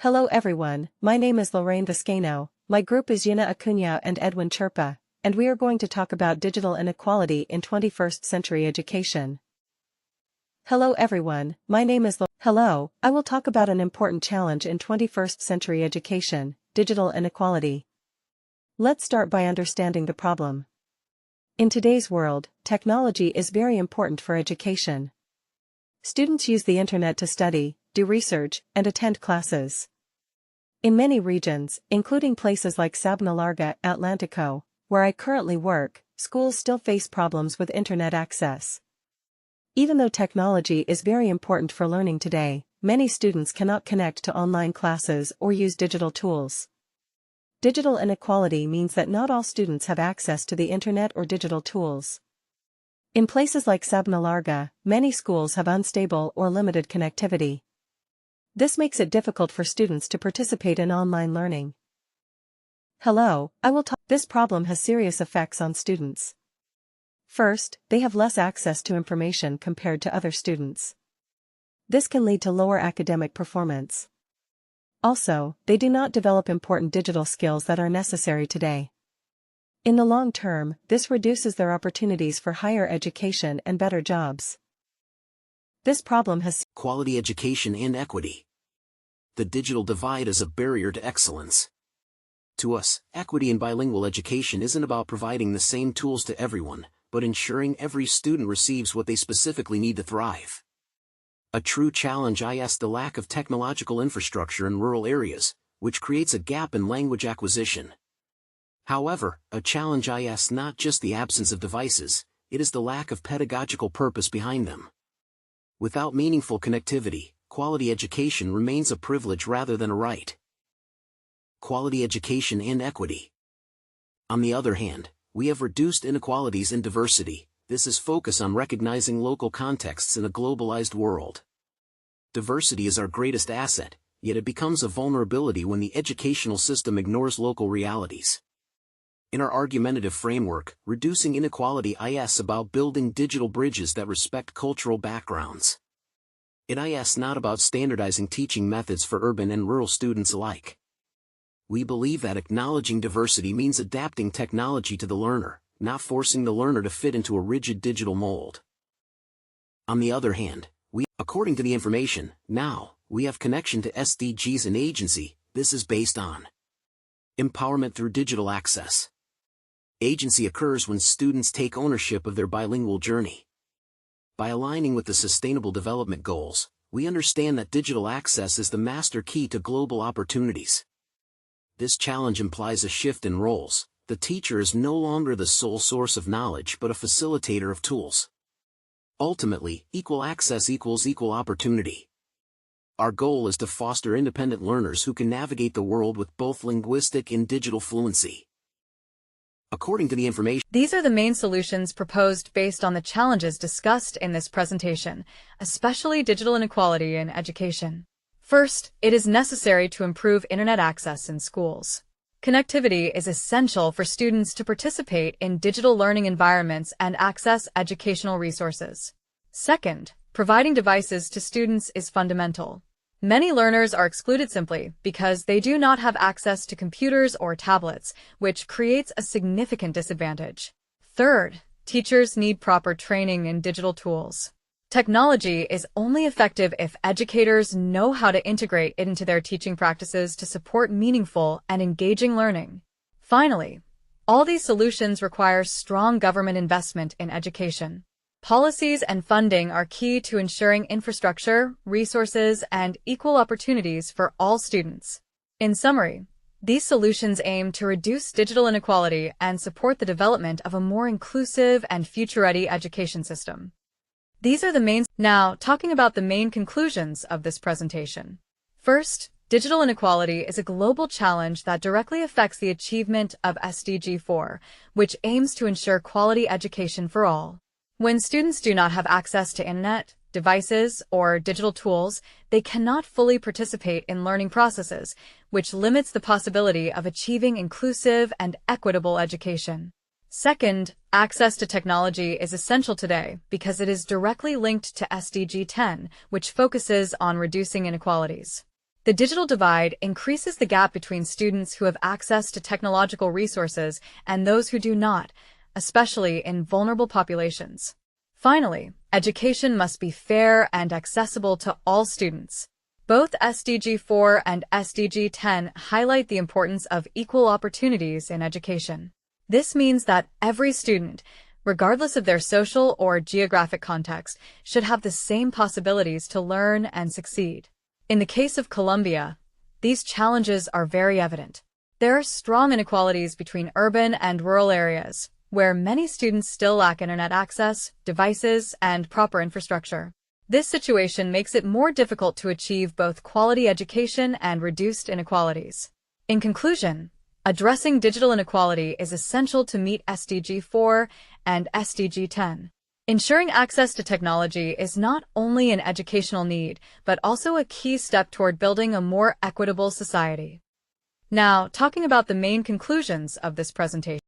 Hello everyone, my name is Lorraine Viscano, my group is Yina Acuna and Edwin Chirpa, and we are going to talk about digital inequality in 21st century education. Hello everyone, my name is Hello, I will talk about an important challenge in 21st century education, digital inequality. Let's start by understanding the problem. In today's world, technology is very important for education. Students use the internet to study, do research, and attend classes. In many regions, including places like Sabana Larga, Atlantico, where I currently work, schools still face problems with internet access. Even though technology is very important for learning today, many students cannot connect to online classes or use digital tools. Digital inequality means that not all students have access to the internet or digital tools. In places like Sabana Larga, many schools have unstable or limited connectivity. This makes it difficult for students to participate in online learning. This problem has serious effects on students. First, they have less access to information compared to other students. This can lead to lower academic performance. Also, they do not develop important digital skills that are necessary today. In the long term, this reduces their opportunities for higher education and better jobs. This problem has quality education and equity. The digital divide is a barrier to excellence. To us, equity in bilingual education isn't about providing the same tools to everyone, but ensuring every student receives what they specifically need to thrive. A true challenge is the lack of technological infrastructure in rural areas, which creates a gap in language acquisition. However, a challenge is not just the absence of devices, it is the lack of pedagogical purpose behind them. Without meaningful connectivity, quality education remains a privilege rather than a right. Quality education and equity. On the other hand, we have reduced inequalities in diversity. This is focus on recognizing local contexts in a globalized world. Diversity is our greatest asset, yet it becomes a vulnerability when the educational system ignores local realities. In our argumentative framework, reducing inequality is about building digital bridges that respect cultural backgrounds. It is not about standardizing teaching methods for urban and rural students alike. We believe that acknowledging diversity means adapting technology to the learner, not forcing the learner to fit into a rigid digital mold. On the other hand, according to the information, we have connection to SDGs and agency. This is based on empowerment through digital access. Agency occurs when students take ownership of their bilingual journey. By aligning with the Sustainable Development Goals, we understand that digital access is the master key to global opportunities. This challenge implies a shift in roles. The teacher is no longer the sole source of knowledge but a facilitator of tools. Ultimately, equal access equals equal opportunity. Our goal is to foster independent learners who can navigate the world with both linguistic and digital fluency. According to the information, these are the main solutions proposed based on the challenges discussed in this presentation, especially digital inequality in education. First, it is necessary to improve internet access in schools. Connectivity is essential for students to participate in digital learning environments and access educational resources. Second, providing devices to students is fundamental. Many learners are excluded simply because they do not have access to computers or tablets, which creates a significant disadvantage. Third, teachers need proper training in digital tools. Technology is only effective if educators know how to integrate it into their teaching practices to support meaningful and engaging learning. Finally, all these solutions require strong government investment in education. Policies and funding are key to ensuring infrastructure, resources, and equal opportunities for all students. In summary, these solutions aim to reduce digital inequality and support the development of a more inclusive and future-ready education system. Now, talking about the main conclusions of this presentation. First, digital inequality is a global challenge that directly affects the achievement of SDG 4, which aims to ensure quality education for all. When students do not have access to internet, devices, or digital tools, they cannot fully participate in learning processes, which limits the possibility of achieving inclusive and equitable education. Second, access to technology is essential today because it is directly linked to SDG 10, which focuses on reducing inequalities. The digital divide increases the gap between students who have access to technological resources and those who do not, especially in vulnerable populations. Finally, education must be fair and accessible to all students. Both SDG 4 and SDG 10 highlight the importance of equal opportunities in education. This means that every student, regardless of their social or geographic context, should have the same possibilities to learn and succeed. In the case of Colombia, these challenges are very evident. There are strong inequalities between urban and rural areas, where many students still lack internet access, devices, and proper infrastructure. This situation makes it more difficult to achieve both quality education and reduced inequalities. In conclusion, addressing digital inequality is essential to meet SDG 4 and SDG 10. Ensuring access to technology is not only an educational need, but also a key step toward building a more equitable society. Now, talking about the main conclusions of this presentation.